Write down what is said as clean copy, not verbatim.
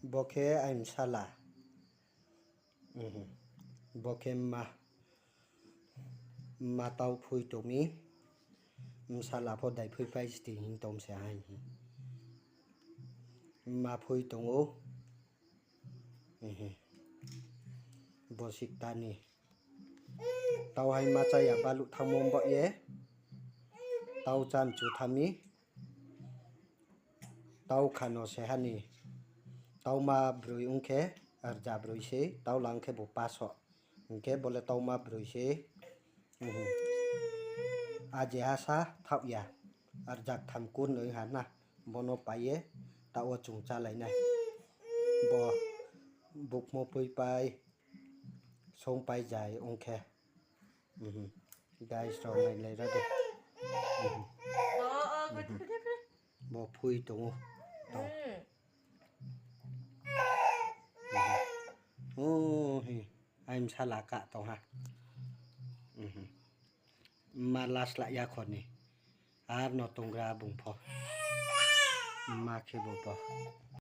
Bokeh I'm salah. Bokeh ma tau phui to mi. Salah pho dai phui pai sti hin tom se hai. Ma phui tong o. Bosik tani. Tau hai ma cha ya balu thamom bo ye. Tau chan chu thami. Tau khano se hani. Tau ma brui ungke arja brui se tau lang ke bo paso. Ungke bole tau ma brui se. Aje asa thap ya. Arjak tham kun oi hana. Bono paye tau chung cha lai nai. Bo buk mo pui pai. Song pai jai ungke. Guys rong lai lai ra de. Bo phui tong I'm salah ka to ha. Malas la ya khon ni. Ar no tong gra bung pho. Ma ke bo po.